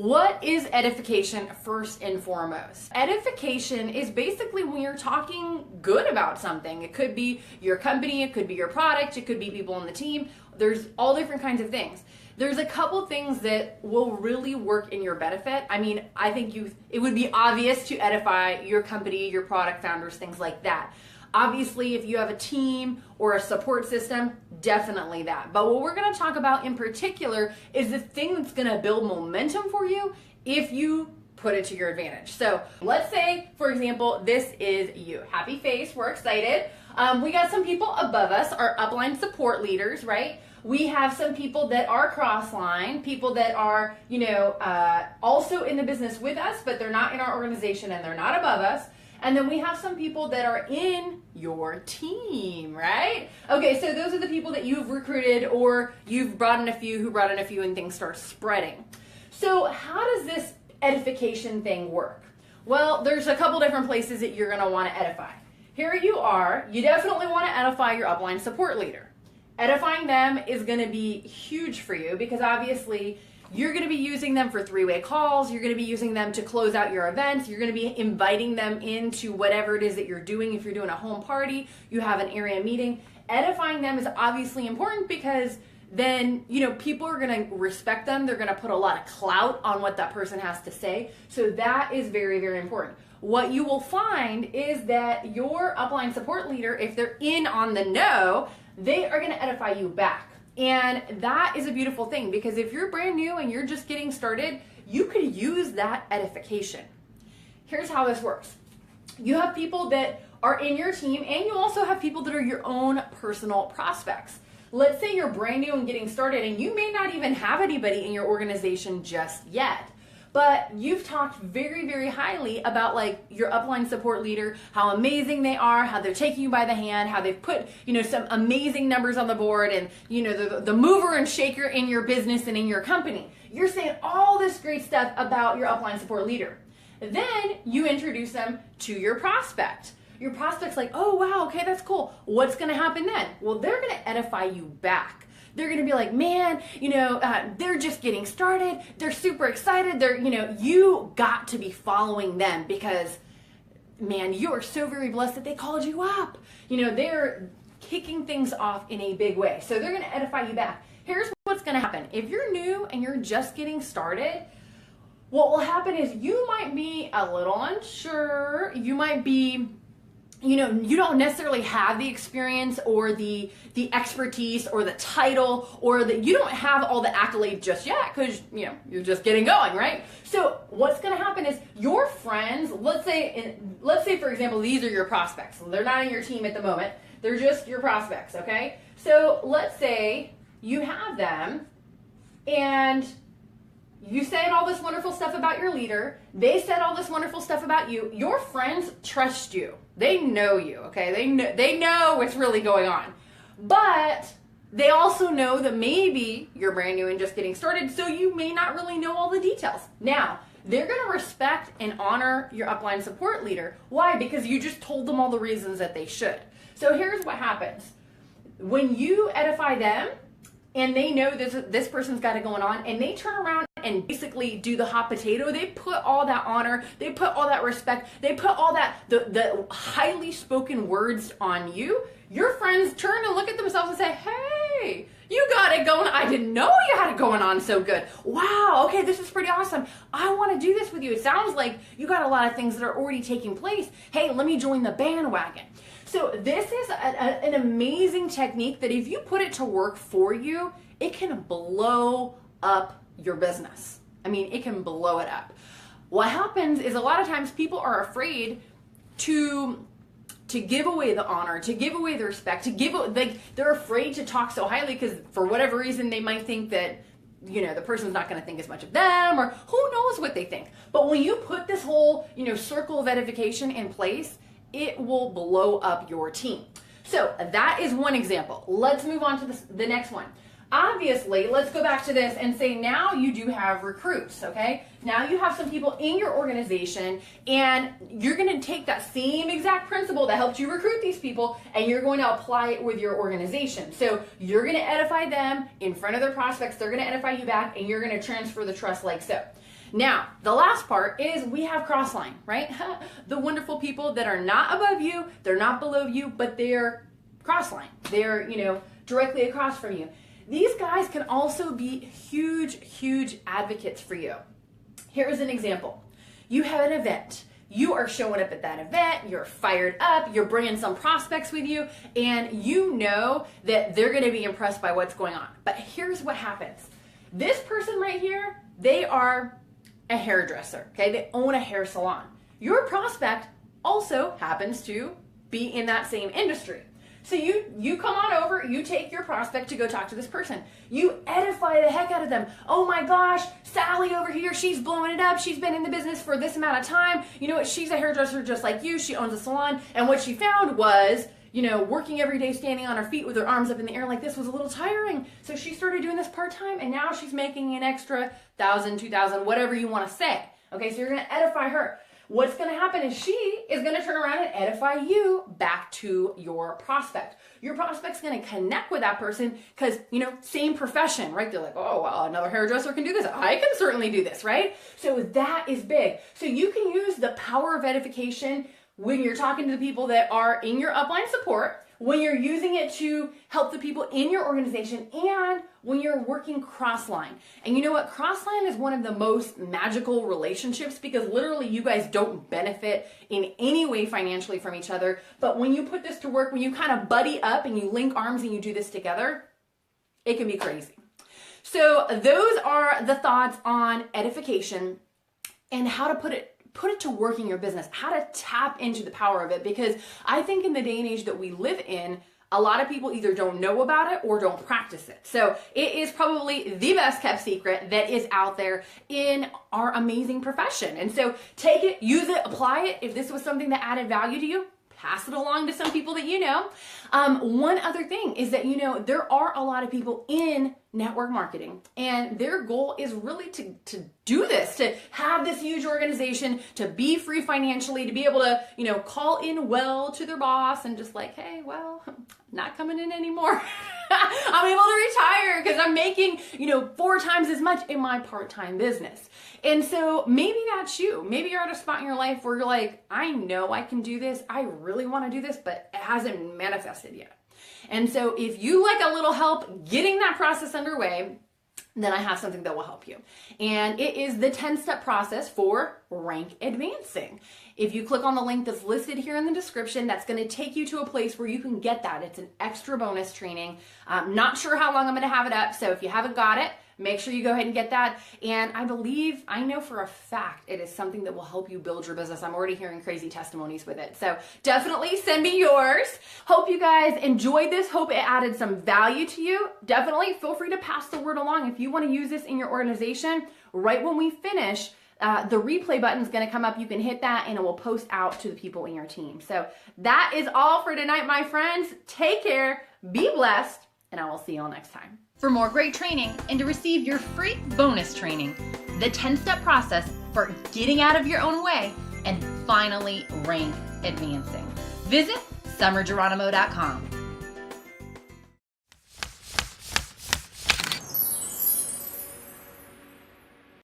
What is edification first and foremost? Edification is basically when you're talking good about something. It could be your company, it could be your product, it could be people on the team. There's all different kinds of things. There's a couple things that will really work in your benefit. I mean, I think it would be obvious to edify your company, your product founders, things like that. Obviously, if you have a team or a support system, definitely that. But what we're going to talk about in particular is the thing that's going to build momentum for you if you put it to your advantage. So let's say, for example, this is you. Happy face, we're excited. We got some people above us, our upline support leaders, right? We have some people that are cross-line, people that are, also in the business with us, but they're not in our organization and they're not above us. And then we have some people that are in your team, right? Okay, so those are the people that you've recruited, or you've brought in a few who brought in a few, and things start spreading. So how does this edification thing work? Well, there's a couple different places that you're gonna wanna edify. Here you are, you definitely wanna edify your upline support leader. Edifying them is gonna be huge for you because obviously you're going to be using them for three-way calls. You're going to be using them to close out your events. You're going to be inviting them into whatever it is that you're doing. If you're doing a home party, you have an area meeting. Edifying them is obviously important because then, people are going to respect them. They're going to put a lot of clout on what that person has to say. So that is very, very important. What you will find is that your upline support leader, if they're in on the know, they are going to edify you back. And that is a beautiful thing because if you're brand new and you're just getting started, you could use that edification. Here's how this works. You have people that are in your team and you also have people that are your own personal prospects. Let's say you're brand new and getting started and you may not even have anybody in your organization just yet. But you've talked very, very highly about your upline support leader, how amazing they are, how they're taking you by the hand, how they've put, some amazing numbers on the board and, the mover and shaker in your business and in your company. You're saying all this great stuff about your upline support leader. Then you introduce them to your prospect. Your prospect's like, oh, wow, okay, that's cool. What's going to happen then? Well, they're going to edify you back. They're going to be like, man, they're just getting started. They're super excited. You got to be following them because, man, you are so very blessed that they called you up. They're kicking things off in a big way. So they're going to edify you back. Here's what's going to happen. If you're new and you're just getting started, what will happen is you might be a little unsure. You might be you don't necessarily have the experience or the expertise or the title or you don't have all the accolades just yet because, you're just getting going, right? So what's going to happen is your friends, let's say, for example, these are your prospects. They're not in your team at the moment. They're just your prospects, okay? So let's say you have them and you said all this wonderful stuff about your leader. They said all this wonderful stuff about you. Your friends trust you. They know you, okay? They know what's really going on. But they also know that maybe you're brand new and just getting started, so you may not really know all the details. Now, they're going to respect and honor your upline support leader. Why? Because you just told them all the reasons that they should. So here's what happens. When you edify them, and they know this person's got it going on, and they turn around and basically do the hot potato. They put all that honor, they put all that respect, they put all that, the highly spoken words on you. Your friends turn to look at themselves and say, hey, you got it going. I didn't know you had it going on so good. Wow, okay, this is pretty awesome. I want to do this with you. It sounds like you got a lot of things that are already taking place. Hey, let me join the bandwagon. So this is an amazing technique that if you put it to work for you, it can blow up your business. I mean, it can blow it up. What happens is a lot of times people are afraid to give away the honor, to give away the respect, they're afraid to talk so highly because for whatever reason they might think that the person's not going to think as much of them, or who knows what they think. But when you put this whole circle of edification in place, it will blow up your team. So that is one example. Let's move on to the next one. Obviously, let's go back to this and say now you do have recruits, okay? Now you have some people in your organization, and you're going to take that same exact principle that helped you recruit these people and you're going to apply it with your organization. So you're going to edify them in front of their prospects, they're going to edify you back, and you're going to transfer the trust like so. Now, the last part is we have crossline, right? The wonderful people that are not above you, they're not below you, but they're crossline. They're, directly across from you. These guys can also be huge, huge advocates for you. Here's an example. You have an event. You are showing up at that event, you're fired up, you're bringing some prospects with you, and you know that they're going to be impressed by what's going on. But here's what happens. This person right here, they are a hairdresser, okay? They own a hair salon. Your prospect also happens to be in that same industry. So you come on over, you take your prospect to go talk to this person. You edify the heck out of them. Oh my gosh, Sally over here, she's blowing it up. She's been in the business for this amount of time. You know what? She's a hairdresser just like you. She owns a salon. And what she found was, working every day, standing on her feet with her arms up in the air like this was a little tiring. So she started doing this part-time, and now she's making an extra $1,000, $2,000, whatever you want to say. Okay, so you're going to edify her. What's going to happen is she is going to turn around and edify you back to your prospect. Your prospect's going to connect with that person because, same profession, right? They're like, oh, well, another hairdresser can do this. I can certainly do this, right? So that is big. So you can use the power of edification when you're talking to the people that are in your upline support, when you're using it to help the people in your organization, and when you're working crossline. And you know what? Crossline is one of the most magical relationships because literally you guys don't benefit in any way financially from each other. But when you put this to work, when you kind of buddy up and you link arms and you do this together, it can be crazy. So those are the thoughts on edification and how to put it to work in your business, how to tap into the power of it, because I think in the day and age that we live in, a lot of people either don't know about it or don't practice it. So it is probably the best kept secret that is out there in our amazing profession. And so take it, use it, apply it. If this was something that added value to you, pass it along to some people that you know. One other thing is that, there are a lot of people in network marketing, and their goal is really to do this, to have this huge organization, to be free financially, to be able to, call in well to their boss and just like, hey, well, not coming in anymore. I'm able to retire because I'm making, 4 times as much in my part-time business. And so maybe that's you. Maybe you're at a spot in your life where you're like, I know I can do this. I really want to do this, but it hasn't manifested yet. And so if you like a little help getting that process underway, then I have something that will help you. And it is the 10-step process for rank advancing. If you click on the link that's listed here in the description, that's going to take you to a place where you can get that. It's an extra bonus training. I'm not sure how long I'm going to have it up, so if you haven't got it, make sure you go ahead and get that. And I know for a fact it is something that will help you build your business. I'm already hearing crazy testimonies with it. So definitely send me yours. Hope you guys enjoyed this. Hope it added some value to you. Definitely feel free to pass the word along. If you want to use this in your organization, right when we finish, the replay button is going to come up. You can hit that and it will post out to the people in your team. So that is all for tonight, my friends. Take care, be blessed, and I will see you all next time. For more great training and to receive your free bonus training, the 10-step process for getting out of your own way and finally rank advancing, visit summergeronimo.com.